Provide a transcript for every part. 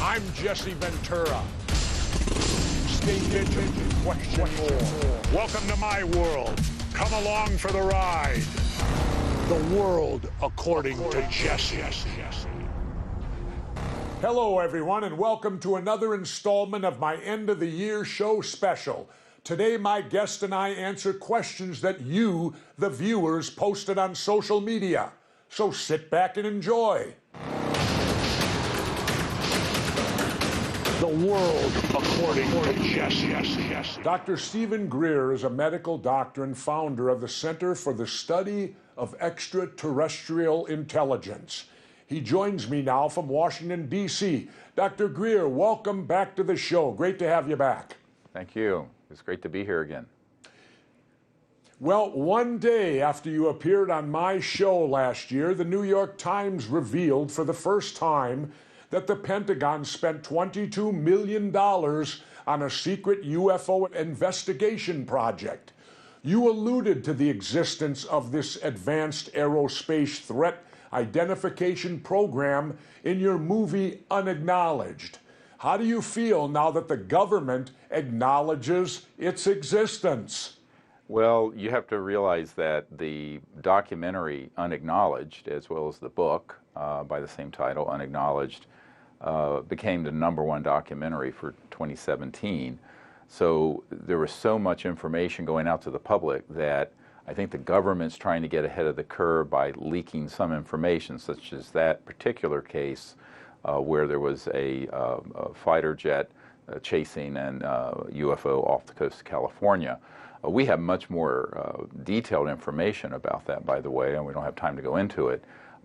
I'm Jesse Ventura. Stay vigilant, question more. Welcome to my world. Come along for the ride. The world according to Jesse. Hello, everyone, and welcome to another installment of my end of the year show special. Today, my guest and I answer questions that you, the viewers, posted on social media. So sit back and enjoy. The world according to Jesse. Dr. Stephen Greer is a medical doctor and founder of the Center for the Study of Extraterrestrial Intelligence. He joins me now from Washington, D.C. Dr. Greer, welcome back to the show. Great to have you back. Thank you. It's great to be here again. Well, one day after you appeared on my show last year, the New York Times revealed for the first time that the Pentagon spent $22 million on a secret UFO investigation project. You alluded to the existence of this advanced aerospace threat identification program in your movie Unacknowledged. How do you feel now that the government acknowledges its existence? Well, you have to realize that the documentary Unacknowledged, as well as the book by the same title, Unacknowledged, became the #1 documentary for 2017. So there was so much information going out to the public that I think the government's trying to get ahead of the curve by leaking some information, such as that particular case where there was a fighter jet chasing an UFO off the coast of California. We have much more detailed information about that, by the way, and we don't have time to go into it.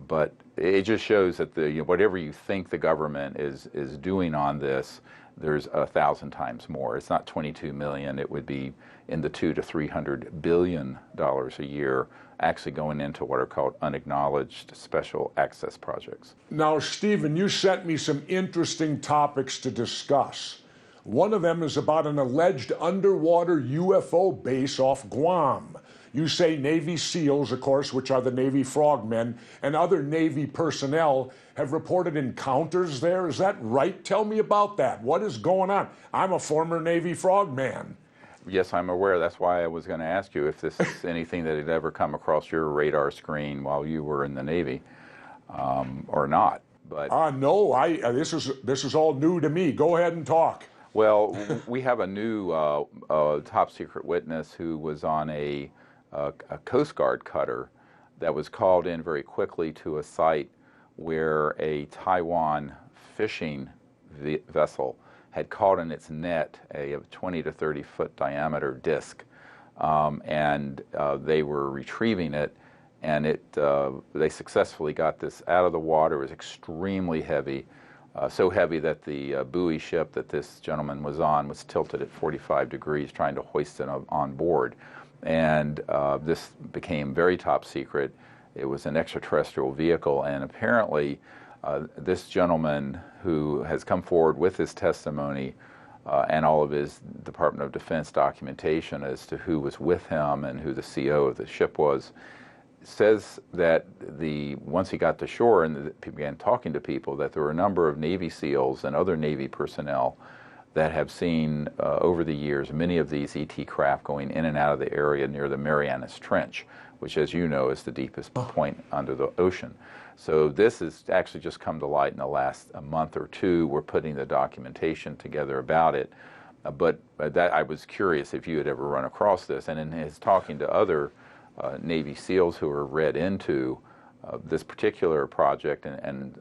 But it just shows that whatever you think the government is doing on this, there's 1,000 times more. It's not 22 million. It would be in the $200 to $300 billion a year actually going into what are called unacknowledged special access projects. Now, Stephen, you sent me some interesting topics to discuss. One of them is about an alleged underwater UFO base off Guam. You say Navy SEALs, of course, which are the Navy frogmen, and other Navy personnel have reported encounters there. Is that right? Tell me about that. What is going on? I'm a former Navy frogman. Yes, I'm aware. That's why I was going to ask you if this is anything that had ever come across your radar screen while you were in the Navy, or not. But no, this is all new to me. Go ahead and talk. Well, we have a new top secret witness who was on a Coast Guard cutter that was called in very quickly to a site where a Taiwan fishing vessel had caught in its net a 20 to 30 foot diameter disc, and they were retrieving it, and they successfully got this out of the water. It was extremely heavy, so heavy that the buoy ship that this gentleman was on was tilted at 45 degrees trying to hoist it on board. And this became very top secret. It was an extraterrestrial vehicle, and apparently this gentleman who has come forward with his testimony and all of his Department of Defense documentation as to who was with him and who the CO of the ship was, says that once he got to shore and began talking to people, that there were a number of Navy SEALs and other Navy personnel that have seen over the years many of these ET craft going in and out of the area near the Marianas Trench, which, as you know, is the deepest point under the ocean. So this has actually just come to light in the last month or two. We're putting the documentation together about it. But that I was curious if you had ever run across this. And in his talking to other Navy SEALs who are read into this particular project and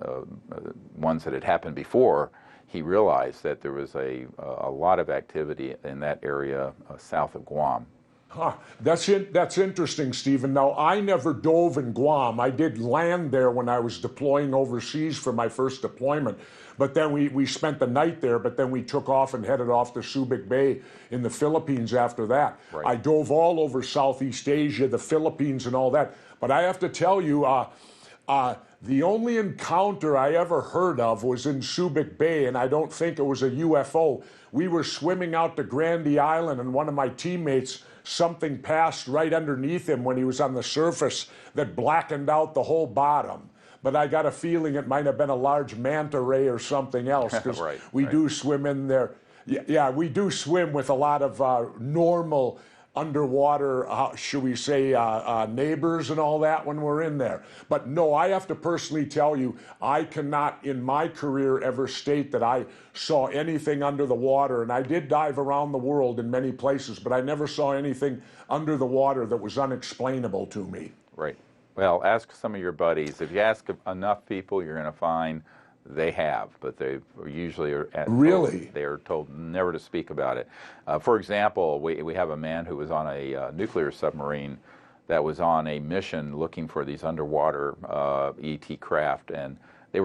ones that had happened before, he realized that there was a lot of activity in that area south of Guam. Huh. That's interesting, Stephen. Now, I never dove in Guam. I did land there when I was deploying overseas for my first deployment. But then we spent the night there, but then we took off and headed off to Subic Bay in the Philippines after that. Right. I dove all over Southeast Asia, the Philippines and all that. But I have to tell you, the only encounter I ever heard of was in Subic Bay, and I don't think it was a UFO. We were swimming out to Grandy Island, and one of my teammates, something passed right underneath him when he was on the surface that blackened out the whole bottom. but I got a feeling it might have been a large manta ray or something else, because Right, we right. do swim in there. Yeah, we do swim with a lot of normal underwater, should we say, neighbors and all that when we're in there. But no, I have to personally tell you, I cannot in my career ever state that I saw anything under the water. And I did dive around the world in many places, but I never saw anything under the water that was unexplainable to me. Right. Well, ask some of your buddies. If you ask enough people, you're going to find they have, but they usually are Really? they are told never to speak about it. For example, we have a man who was on a nuclear submarine that was on a mission looking for these underwater ET craft, and they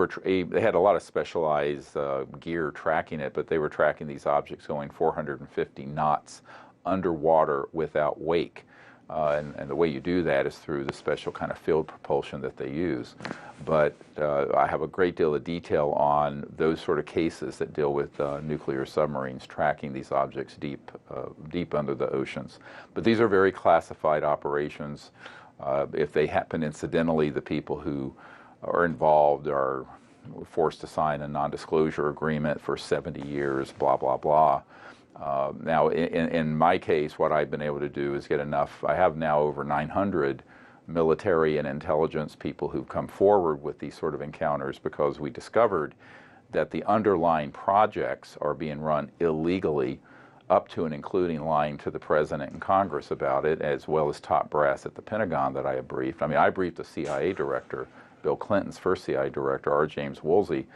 had a lot of specialized gear tracking it, but they were tracking these objects going 450 knots underwater without wake. And the way you do that is through the special kind of field propulsion that they use. But I have a great deal of detail on those sort of cases that deal with nuclear submarines tracking these objects deep under the oceans. But these are very classified operations. If they happen incidentally, the people who are involved are forced to sign a non-disclosure agreement for 70 years, blah, blah, blah. Now, in my case, what I've been able to do is get enough. I have now over 900 military and intelligence people who've come forward with these sort of encounters, because we discovered that the underlying projects are being run illegally, up to and including lying to the President and Congress about it, as well as top brass at the Pentagon that I have briefed. I mean, I briefed the CIA director, Bill Clinton's first CIA director, R. James Woolsey,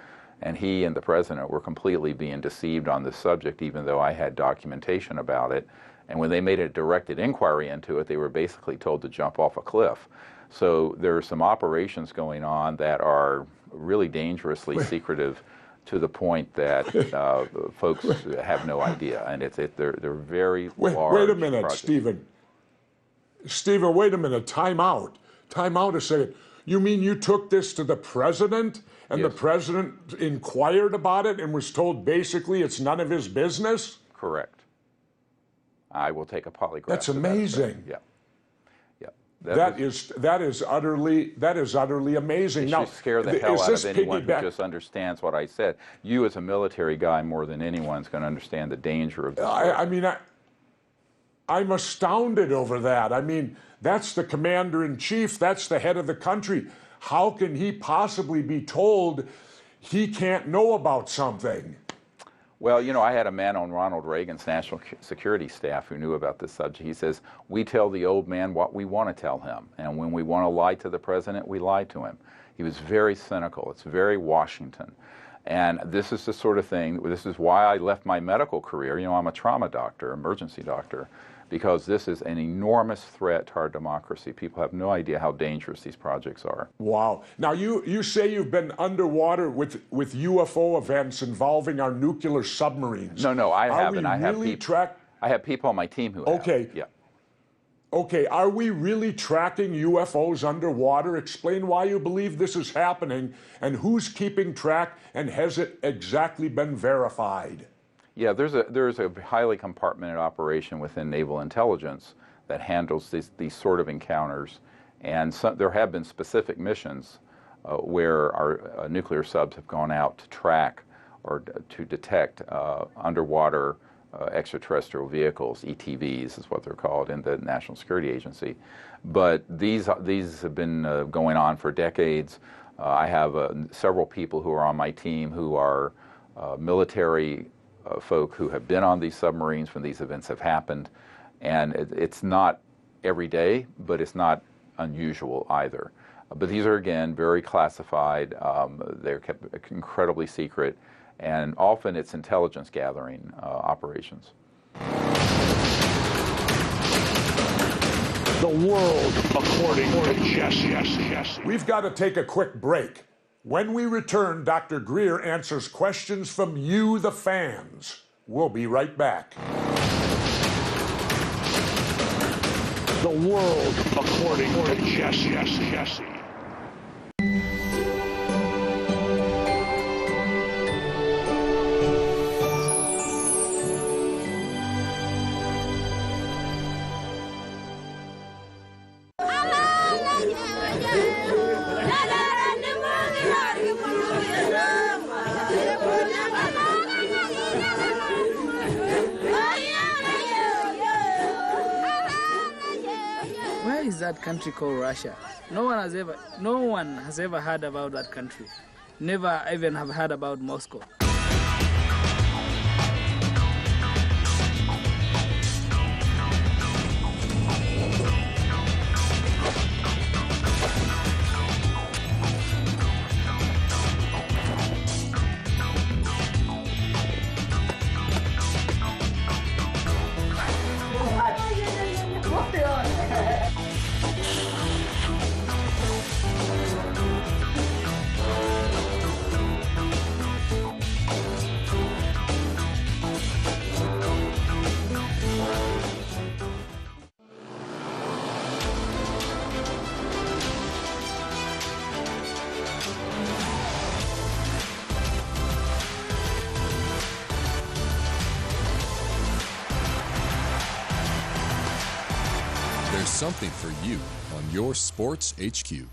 and he and the President were completely being deceived on this subject, even though I had documentation about it. And when they made a directed inquiry into it, they were basically told to jump off a cliff. So there are some operations going on that are really dangerously secretive, to the point that folks have no idea. And they're very large. Wait a minute, projects. Stephen, wait a minute. Time out. Time out a second. You mean you took this to the President, and Yes. the President inquired about it and was told basically it's none of his business? Correct. I will take a polygraph. That's to that amazing. effect. Yeah. That is utterly amazing. It Now, should scare the hell out of anyone who piggyback- just understands what I said. You, as a military guy, more than anyone, is going to understand the danger of this. I'm astounded over that. I mean, that's the commander-in-chief. That's the head of the country. How can he possibly be told he can't know about something? Well, you know, I had a man on Ronald Reagan's national security staff who knew about this subject. He says, we tell the old man what we want to tell him. And when we want to lie to the president, we lie to him. He was very cynical. It's very Washington. And this is the sort of thing, this is why I left my medical career. You know, I'm a trauma doctor, emergency doctor, because this is an enormous threat to our democracy. People have no idea how dangerous these projects are. Wow. Now, you say you've been underwater with UFO events involving our nuclear submarines. No, I haven't. I have people on my team who have. Okay. Yeah. Okay, are we really tracking UFOs underwater? Explain why you believe this is happening, and who's keeping track, and has it exactly been verified? Yeah, there's a highly compartmented operation within naval intelligence that handles these sort of encounters, and there have been specific missions where our nuclear subs have gone out to track or to detect underwater extraterrestrial vehicles. ETVs is what they're called in the National Security Agency. But these have been going on for decades. I have several people who are on my team who are military folk who have been on these submarines when these events have happened. And it's not every day, but it's not unusual either. But these are, again, very classified. They're kept incredibly secret. And often it's intelligence gathering operations. The world according to Jesse. We've got to take a quick break. When we return, Dr. Greer answers questions from you, the fans. We'll be right back. The world according to Jesse. that country called Russia. No one has ever heard about that country. Never even have heard about Moscow. There's something for you on your Sports HQ.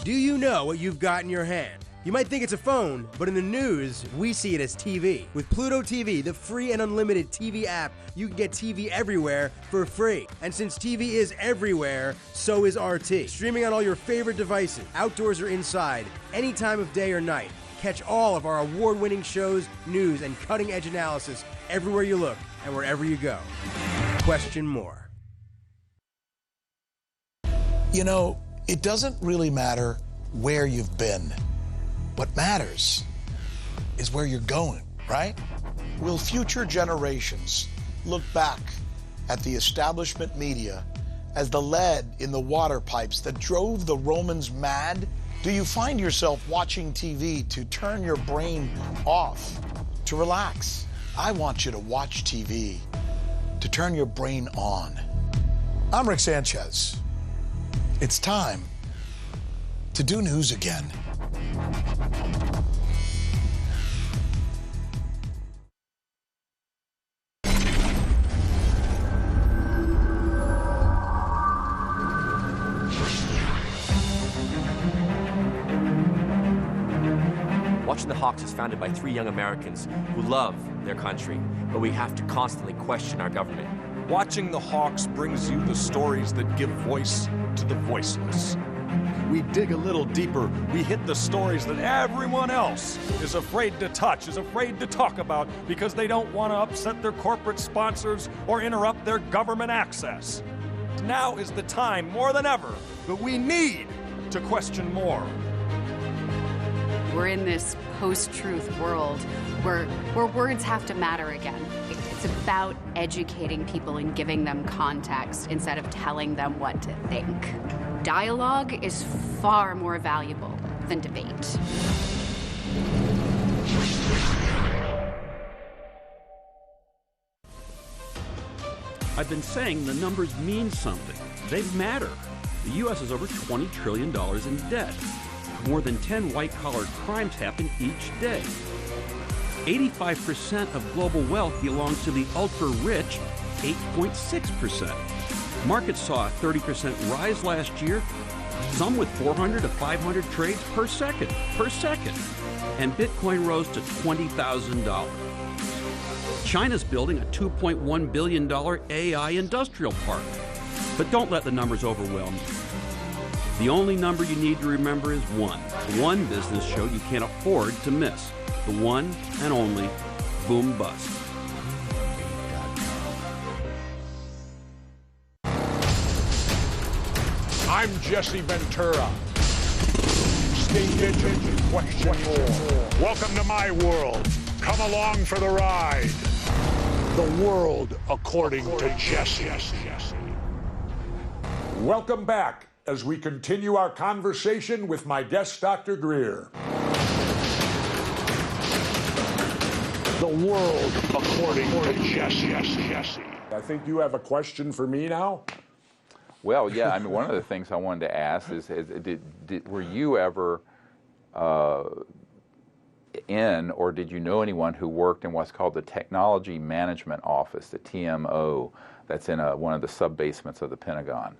Do you know what you've got in your hand? You might think it's a phone, but in the news, we see it as TV. With Pluto TV, the free and unlimited TV app, you can get TV everywhere for free. And since TV is everywhere, so is RT. Streaming on all your favorite devices, outdoors or inside, any time of day or night. Catch all of our award-winning shows, news, and cutting-edge analysis everywhere you look and wherever you go. Question more. You know, it doesn't really matter where you've been. What matters is where you're going, right? Will future generations look back at the establishment media as the lead in the water pipes that drove the Romans mad? Do you find yourself watching TV to turn your brain off, to relax? I want you to watch TV to turn your brain on. I'm Rick Sanchez. It's time to do news again. Watching the Hawks is founded by 3 young Americans who love their country, but we have to constantly question our government. Watching the Hawks brings you the stories that give voice to the voiceless. We dig a little deeper. We hit the stories that everyone else is afraid to touch, is afraid to talk about because they don't want to upset their corporate sponsors or interrupt their government access. Now is the time, more than ever, that we need to question more. We're in this post-truth world where words have to matter again. It's about educating people and giving them context instead of telling them what to think. Dialogue is far more valuable than debate. I've been saying the numbers mean something. They matter. The U.S. is over $20 trillion in debt. More than 10 white-collar crimes happen each day. 85% of global wealth belongs to the ultra-rich, 8.6%. Markets saw a 30% rise last year, some with 400 to 500 trades per second. And Bitcoin rose to $20,000. China's building a $2.1 billion AI industrial park. But don't let the numbers overwhelm you. The only number you need to remember is one business show you can't afford to miss. The one and only Boom Bust. I'm Jesse Ventura. Stay vigilant and question more. Welcome to my world. Come along for the ride. The world according to Jesse. Welcome back as we continue our conversation with my guest, Dr. Greer. The world according to Jesse. I think you have a question for me now? Well, yeah, I mean, one of the things I wanted to ask is were you ever in, or did you know anyone who worked in what's called the Technology Management Office, the TMO, that's in one of the sub-basements of the Pentagon?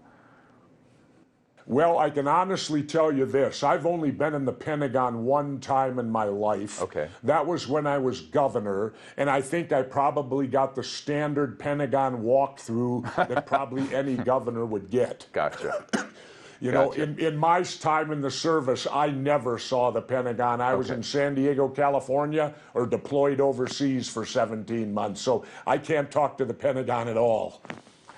Well, I can honestly tell you this. I've only been in the Pentagon one time in my life. Okay. That was when I was governor, and I think I probably got the standard Pentagon walkthrough that probably any governor would get. Gotcha. You know, in my time in the service, I never saw the Pentagon. I was in San Diego, California, or deployed overseas for 17 months, so I can't talk to the Pentagon at all.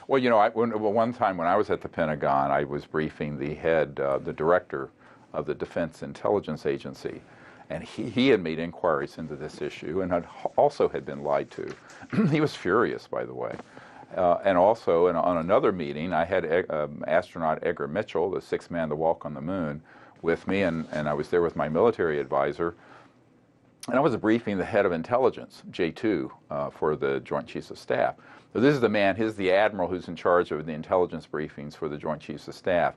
Well, you know, one time when I was at the Pentagon, I was briefing the head, the director of the Defense Intelligence Agency, and he had made inquiries into this issue and also had been lied to. He was furious, by the way. And also, on another meeting, I had astronaut Edgar Mitchell, the sixth man to walk on the moon, with me, and I was there with my military advisor. And I was briefing the head of intelligence, J2, for the Joint Chiefs of Staff. So this is the man, he's the admiral who's in charge of the intelligence briefings for the Joint Chiefs of Staff.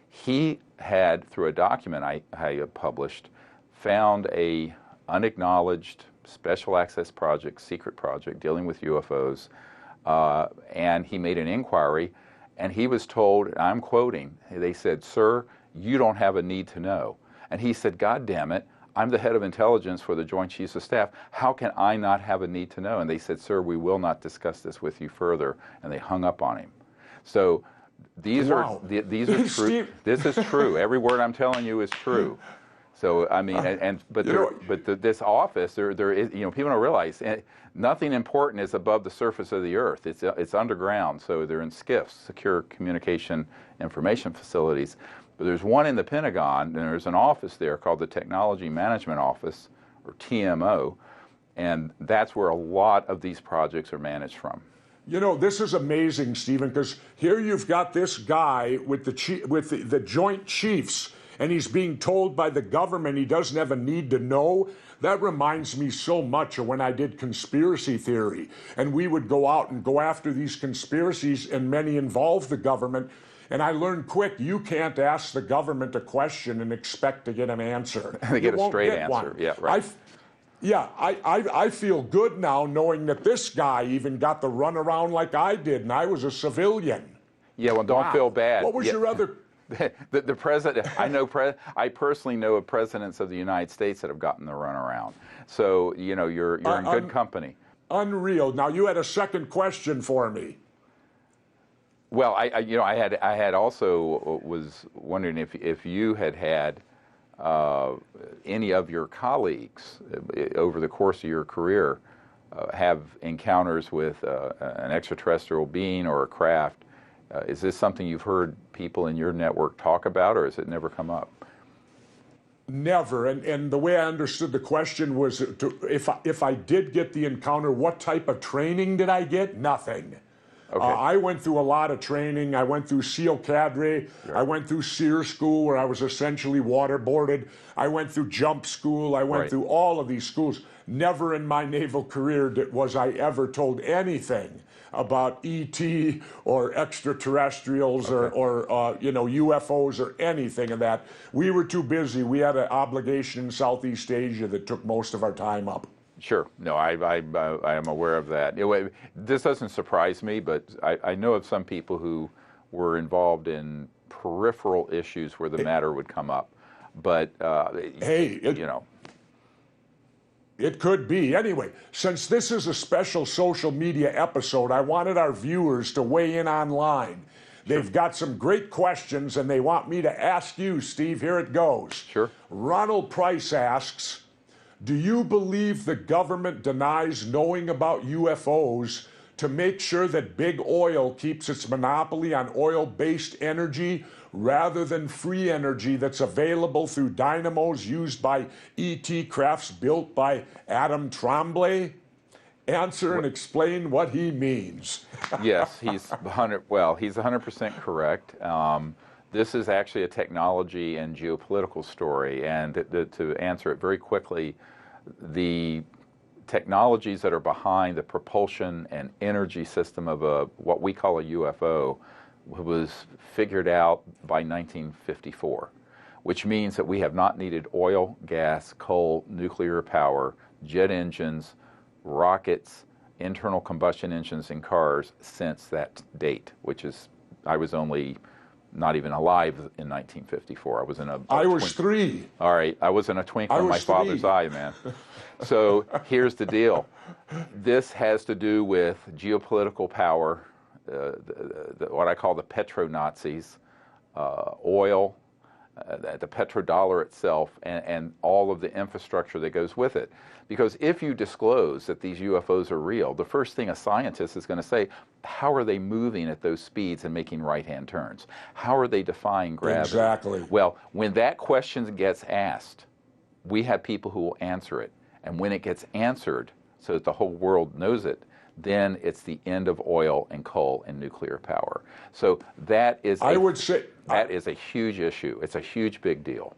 He had, through a document I published, found a unacknowledged special access project, secret project, dealing with UFOs, and he made an inquiry, and he was told, and I'm quoting, they said, "Sir, you don't have a need to know." And he said, "God damn it, I'm the head of intelligence for the Joint Chiefs of Staff. How can I not have a need to know?" And they said, "Sir, we will not discuss this with you further." And they hung up on him. So these are true. This is true. Every word I'm telling you is true. So I mean, this office, there is, you know, people don't realize nothing important is above the surface of the earth. It's underground. So they're in SCIFs, secure communication information facilities. But there's one in the Pentagon, and there's an office there called the Technology Management Office, or TMO, and that's where a lot of these projects are managed from. You know, this is amazing, Stephen, because here you've got this guy with the Joint Chiefs, and he's being told by the government he doesn't have a need to know. That reminds me so much of when I did conspiracy theory, and we would go out and go after these conspiracies, and many involve the government. And I learned quick, you can't ask the government a question and expect to get an answer. They get a straight answer. Yeah, right. I feel good now knowing that this guy even got the runaround like I did, and I was a civilian. Yeah, well, don't feel bad. What was your other... The president, I personally know of presidents of the United States that have gotten the runaround. So, you know, you're in good company. Unreal. Now, you had a second question for me. Well, I had also was wondering if you had any of your colleagues over the course of your career have encounters with an extraterrestrial being or a craft. Is this something you've heard people in your network talk about, or has it never come up? Never. And the way I understood the question was, if I did get the encounter, what type of training did I get? Nothing. Okay. I went through a lot of training. I went through SEAL Cadre. Sure. I went through SEER School, where I was essentially waterboarded. I went through Jump School. I went through all of these schools. Never in my naval career was I ever told anything about ET or extraterrestrials or you know, UFOs or anything of that. We were too busy. We had an obligation in Southeast Asia that took most of our time up. Sure. No, I am aware of that. This doesn't surprise me, but I know of some people who were involved in peripheral issues where the matter would come up. But, you know. It could be. Anyway, since this is a special social media episode, I wanted our viewers to weigh in online. They've got some great questions, and they want me to ask you, Steve. Here it goes. Sure. Ronald Price asks, do you believe the government denies knowing about UFOs to make sure that big oil keeps its monopoly on oil-based energy rather than free energy that's available through dynamos used by ET crafts built by Adam Tremblay? Answer and explain what he means. Yes, he's 100% correct. This is actually a technology and geopolitical story, and to answer it very quickly, the technologies that are behind the propulsion and energy system of what we call a UFO was figured out by 1954, which means that we have not needed oil, gas, coal, nuclear power, jet engines, rockets, internal combustion engines in cars since that date, which is, I was only not even alive in 1954. I was in a I was 3. All right, I was in a twinkle in my father's eye, man. So here's the deal. This has to do with geopolitical power, what I call the petro-Nazis, oil, the petrodollar itself, and all of the infrastructure that goes with it. Because if you disclose that these UFOs are real, the first thing a scientist is going to say, how are they moving at those speeds and making right-hand turns? How are they defying gravity? Exactly. Well, when that question gets asked, we have people who will answer it. And when it gets answered so that the whole world knows it, then it's the end of oil and coal and nuclear power. So that is that is a huge issue. It's a huge big deal.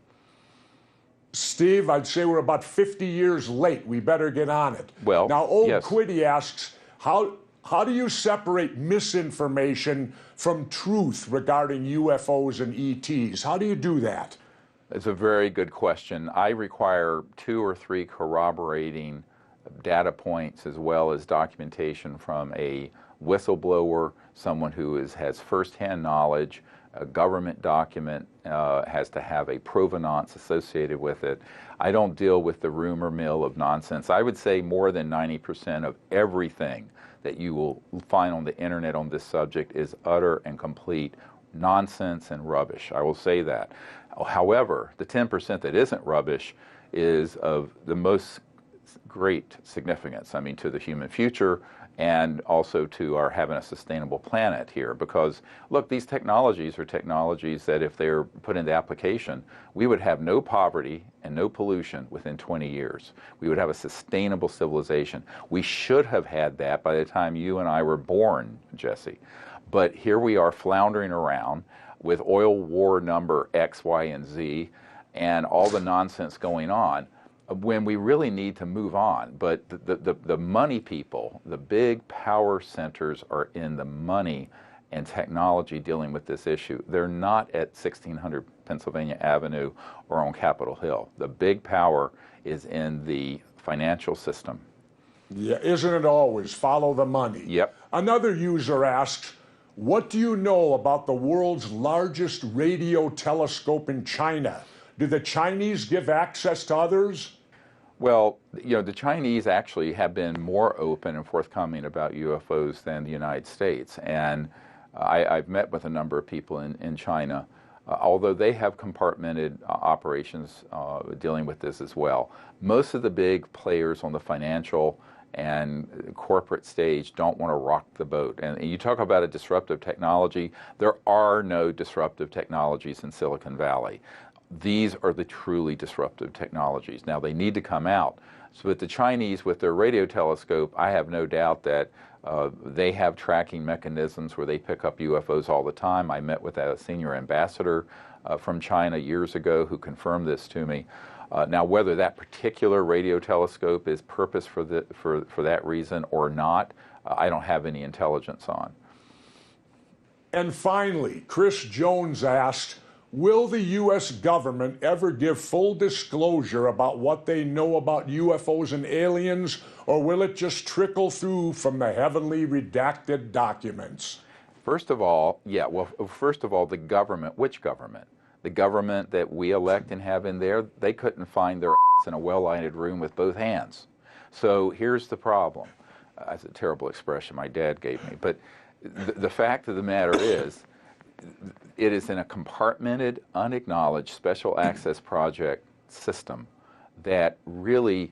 Steve, I'd say we're about 50 years late. We better get on it. Well, now, Old yes. Quiddy asks, how do you separate misinformation from truth regarding UFOs and ETs? How do you do that? It's a very good question. I require 2 or 3 corroborating data points as well as documentation from a whistleblower, someone who has firsthand knowledge. A government document has to have a provenance associated with it. I don't deal with the rumor mill of nonsense. I would say more than 90% of everything that you will find on the internet on this subject is utter and complete nonsense and rubbish. I will say that. However, the 10% that isn't rubbish is of the most great significance, I mean, to the human future and also to our having a sustainable planet here. Because, look, these technologies are technologies that if they're put into application, we would have no poverty and no pollution within 20 years. We would have a sustainable civilization. We should have had that by the time you and I were born, Jesse. But here we are floundering around with oil war number X, Y, and Z and all the nonsense going on, when we really need to move on. But the money people, the big power centers are in the money and technology dealing with this issue. They're not at 1600 Pennsylvania Avenue or on Capitol Hill. The big power is in the financial system. Yeah, isn't it always? Follow the money. Yep. Another user asks, what do you know about the world's largest radio telescope in China? Do the Chinese give access to others? Well, you know, the Chinese actually have been more open and forthcoming about UFOs than the United States. And I've met with a number of people in China, although they have compartmented operations dealing with this as well. Most of the big players on the financial and corporate stage don't want to rock the boat. And you talk about a disruptive technology, there are no disruptive technologies in Silicon Valley. These are the truly disruptive technologies. Now, they need to come out. So with the Chinese, with their radio telescope, I have no doubt that they have tracking mechanisms where they pick up UFOs all the time. I met with a senior ambassador from China years ago who confirmed this to me. Now, whether that particular radio telescope is purposed for that reason or not, I don't have any intelligence on. And finally, Chris Jones asked, will the U.S. government ever give full disclosure about what they know about UFOs and aliens, or will it just trickle through from the heavenly redacted documents? First of all, the government, which government? The government that we elect and have in there, they couldn't find their ass in a well-lighted room with both hands. So here's the problem. That's a terrible expression my dad gave me, but the fact of the matter is, it is in a compartmented, unacknowledged special access project system that really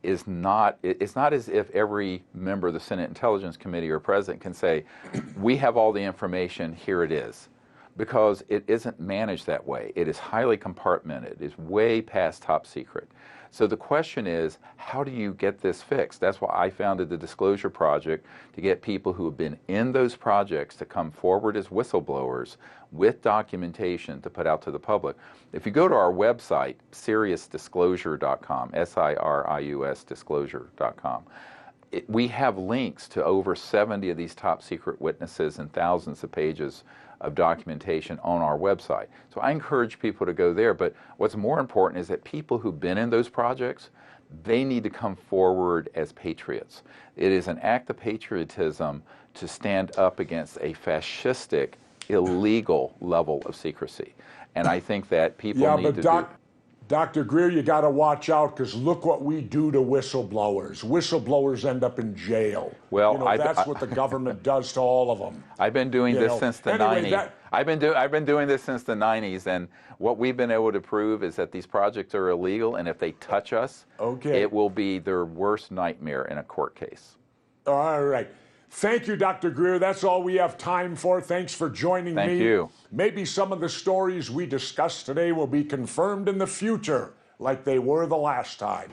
is not, it's not as if every member of the Senate Intelligence Committee or president can say, we have all the information, here it is. Because it isn't managed that way. It is highly compartmented. It's way past top secret. So the question is, how do you get this fixed? That's why I founded the Disclosure Project, to get people who have been in those projects to come forward as whistleblowers with documentation to put out to the public. If you go to our website, SiriusDisclosure.com, SIRIUS disclosure.com, we have links to over 70 of these top secret witnesses and thousands of pages of documentation on our website. So I encourage people to go there, but what's more important is that people who've been in those projects, they need to come forward as patriots. It is an act of patriotism to stand up against a fascistic illegal level of secrecy. And I think that people need to do... Dr. Greer, you got to watch out, because look what we do to whistleblowers. Whistleblowers end up in jail. Well, that's what the government does to all of them. I've been doing this since the 90s. I've been doing this since the 90s, and what we've been able to prove is that these projects are illegal, and if they touch us, it will be their worst nightmare in a court case. All right. Thank you, Dr. Greer. That's all we have time for. Thanks for joining me. Thank you. Maybe some of the stories we discussed today will be confirmed in the future, like they were the last time.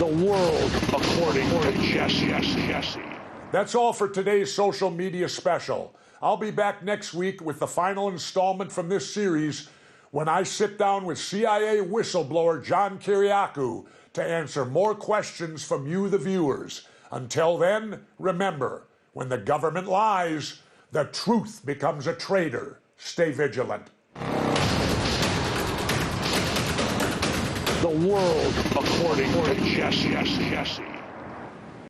The world according to Jesse. That's all for today's social media special. I'll be back next week with the final installment from this series, when I sit down with CIA whistleblower John Kiriakou to answer more questions from you, the viewers. Until then, remember, when the government lies, the truth becomes a traitor. Stay vigilant. The world according to Jesse.